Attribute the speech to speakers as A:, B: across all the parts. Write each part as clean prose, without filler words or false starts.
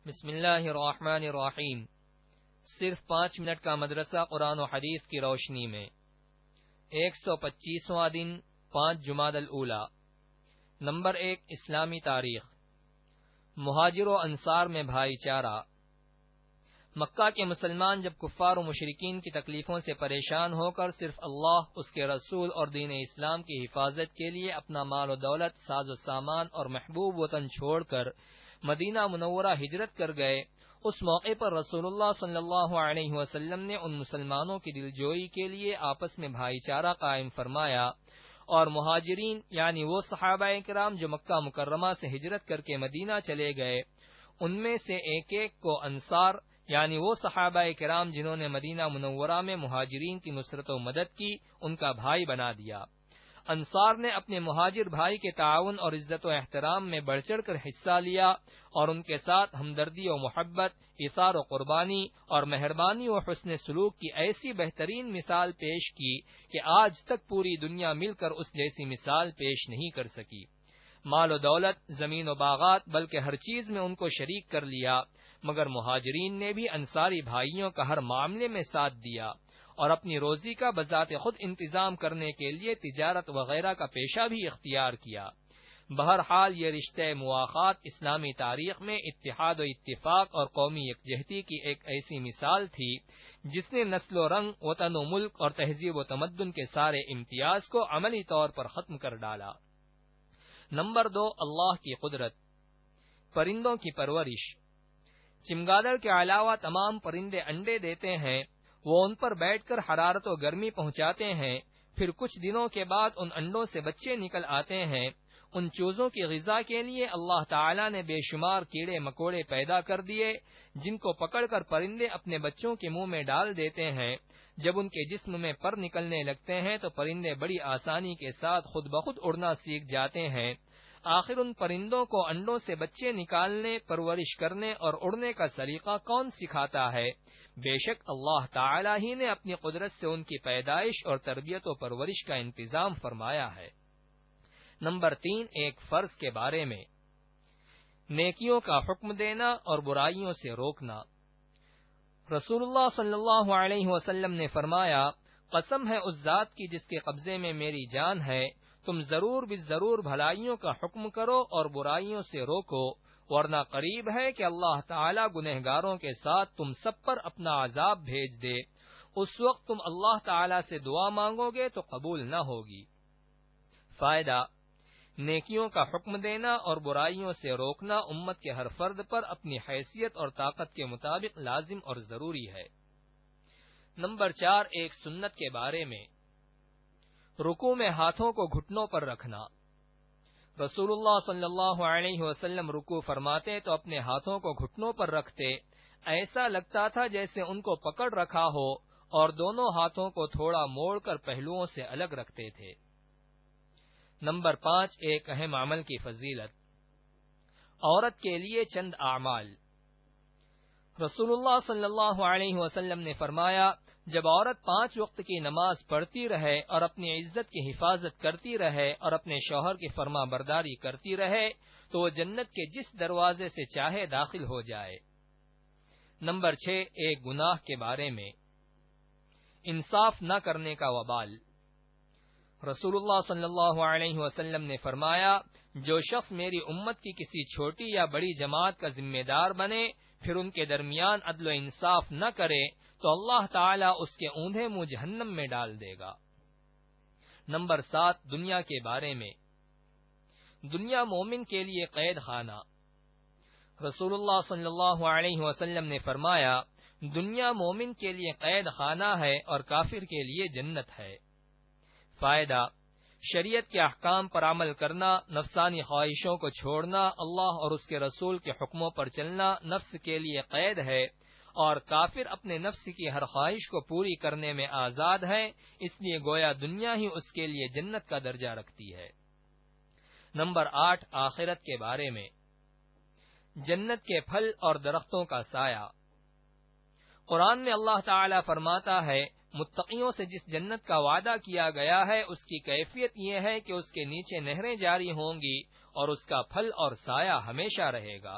A: بسم اللہ الرحمن الرحیم۔ صرف 5 منٹ کا مدرسہ قرآن و حدیث کی روشنی میں 125واں دن 5 جمادی الاولی۔ نمبر 1، اسلامی تاریخ۔ مہاجر و انصار میں بھائی چارہ۔ مکہ کے مسلمان جب کفار و مشرکین کی تکلیفوں سے پریشان ہو کر صرف اللہ، اس کے رسول اور دین اسلام کی حفاظت کے لیے اپنا مال و دولت، ساز و سامان اور محبوب وطن چھوڑ کر مدینہ منورہ ہجرت کر گئے، اس موقع پر رسول اللہ صلی اللہ علیہ وسلم نے ان مسلمانوں کی دلجوئی کے لیے آپس میں بھائی چارہ قائم فرمایا، اور مہاجرین یعنی وہ صحابہ کرام جو مکہ مکرمہ سے ہجرت کر کے مدینہ چلے گئے، ان میں سے ایک ایک کو انصار یعنی وہ صحابہ کرام جنہوں نے مدینہ منورہ میں مہاجرین کی نصرت و مدد کی، ان کا بھائی بنا دیا۔ انصار نے اپنے مہاجر بھائی کے تعاون اور عزت و احترام میں بڑھ چڑھ کر حصہ لیا اور ان کے ساتھ ہمدردی و محبت، ایثار و قربانی اور مہربانی و حسن سلوک کی ایسی بہترین مثال پیش کی کہ آج تک پوری دنیا مل کر اس جیسی مثال پیش نہیں کر سکی۔ مال و دولت، زمین و باغات، بلکہ ہر چیز میں ان کو شریک کر لیا، مگر مہاجرین نے بھی انصاری بھائیوں کا ہر معاملے میں ساتھ دیا اور اپنی روزی کا بذات خود انتظام کرنے کے لیے تجارت وغیرہ کا پیشہ بھی اختیار کیا۔ بہرحال یہ رشتہ مواخات اسلامی تاریخ میں اتحاد و اتفاق اور قومی یکجہتی کی ایک ایسی مثال تھی جس نے نسل و رنگ، وطن و ملک اور تہذیب و تمدن کے سارے امتیاز کو عملی طور پر ختم کر ڈالا۔ نمبر 2، اللہ کی قدرت۔ پرندوں کی پرورش۔ چمگادڑ کے علاوہ تمام پرندے انڈے دیتے ہیں، وہ ان پر بیٹھ کر حرارت و گرمی پہنچاتے ہیں، پھر کچھ دنوں کے بعد ان انڈوں سے بچے نکل آتے ہیں۔ ان چوزوں کی غذا کے لیے اللہ تعالی نے بے شمار کیڑے مکوڑے پیدا کر دیے جن کو پکڑ کر پرندے اپنے بچوں کے منہ میں ڈال دیتے ہیں۔ جب ان کے جسم میں پر نکلنے لگتے ہیں تو پرندے بڑی آسانی کے ساتھ خود بخود اڑنا سیکھ جاتے ہیں۔ آخر ان پرندوں کو انڈوں سے بچے نکالنے، پرورش کرنے اور اڑنے کا سلیقہ کون سکھاتا ہے؟ بے شک اللہ تعالی ہی نے اپنی قدرت سے ان کی پیدائش اور تربیت و پرورش کا انتظام فرمایا ہے۔ نمبر 3، ایک فرض کے بارے میں۔ نیکیوں کا حکم دینا اور برائیوں سے روکنا۔ رسول اللہ صلی اللہ علیہ وسلم نے فرمایا، قسم ہے اس ذات کی جس کے قبضے میں میری جان ہے، تم ضرور بالضرور بھلائیوں کا حکم کرو اور برائیوں سے روکو، ورنہ قریب ہے کہ اللہ تعالی گنہگاروں کے ساتھ تم سب پر اپنا عذاب بھیج دے۔ اس وقت تم اللہ تعالی سے دعا مانگو گے تو قبول نہ ہوگی۔ فائدہ: نیکیوں کا حکم دینا اور برائیوں سے روکنا امت کے ہر فرد پر اپنی حیثیت اور طاقت کے مطابق لازم اور ضروری ہے۔ نمبر 4، ایک سنت کے بارے میں۔ رکوع میں ہاتھوں کو گھٹنوں پر رکھنا۔ رسول اللہ صلی اللہ علیہ وسلم رکوع فرماتے تو اپنے ہاتھوں کو گھٹنوں پر رکھتے، ایسا لگتا تھا جیسے ان کو پکڑ رکھا ہو، اور دونوں ہاتھوں کو تھوڑا موڑ کر پہلوؤں سے الگ رکھتے تھے۔ نمبر 5، ایک اہم عمل کی فضیلت۔ عورت کے لیے چند اعمال۔ رسول اللہ صلی اللہ علیہ وسلم نے فرمایا، جب عورت 5 وقت کی نماز پڑھتی رہے اور اپنی عزت کی حفاظت کرتی رہے اور اپنے شوہر کی فرما برداری کرتی رہے تو وہ جنت کے جس دروازے سے چاہے داخل ہو جائے۔ نمبر 6، ایک گناہ کے بارے میں۔ انصاف نہ کرنے کا وبال۔ رسول اللہ صلی اللہ علیہ وسلم نے فرمایا، جو شخص میری امت کی کسی چھوٹی یا بڑی جماعت کا ذمہ دار بنے پھر ان کے درمیان عدل و انصاف نہ کرے تو اللہ تعالیٰ اس کے اوندھے منہ جہنم میں ڈال دے گا۔ نمبر 7، دنیا کے بارے میں۔ دنیا مومن کے لیے قید خانہ۔ رسول اللہ صلی اللہ علیہ وسلم نے فرمایا، دنیا مومن کے لیے قید خانہ ہے اور کافر کے لیے جنت ہے۔ فائدہ: شریعت کے احکام پر عمل کرنا، نفسانی خواہشوں کو چھوڑنا، اللہ اور اس کے رسول کے حکموں پر چلنا نفس کے لیے قید ہے، اور کافر اپنے نفس کی ہر خواہش کو پوری کرنے میں آزاد ہے، اس لیے گویا دنیا ہی اس کے لیے جنت کا درجہ رکھتی ہے۔ نمبر 8، آخرت کے بارے میں۔ جنت کے پھل اور درختوں کا سایہ۔ قرآن میں اللہ تعالی فرماتا ہے، متقیوں سے جس جنت کا وعدہ کیا گیا ہے اس کی کیفیت یہ ہے کہ اس کے نیچے نہریں جاری ہوں گی اور اس کا پھل اور سایہ ہمیشہ رہے گا۔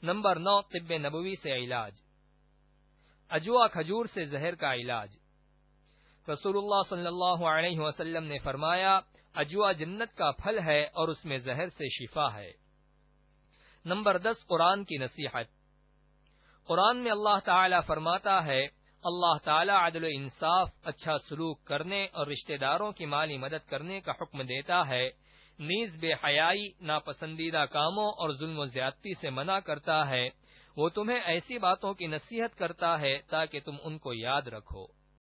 A: نمبر 9 طب نبوی سے علاج، اجوا کھجور سے زہر کا علاج۔ رسول اللہ صلی اللہ علیہ وسلم نے فرمایا اجوا جنت کا پھل ہے اور اس میں زہر سے شفا ہے۔ نمبر 10 قرآن کی نصیحت، قرآن میں اللہ تعالی فرماتا ہے اللہ تعالی عدل و انصاف، اچھا سلوک کرنے اور رشتہ داروں کی مالی مدد کرنے کا حکم دیتا ہے، نیز بے حیائی، ناپسندیدہ کاموں اور ظلم و زیادتی سے منع کرتا ہے۔ وہ تمہیں ایسی باتوں کی نصیحت کرتا ہے تاکہ تم ان کو یاد رکھو۔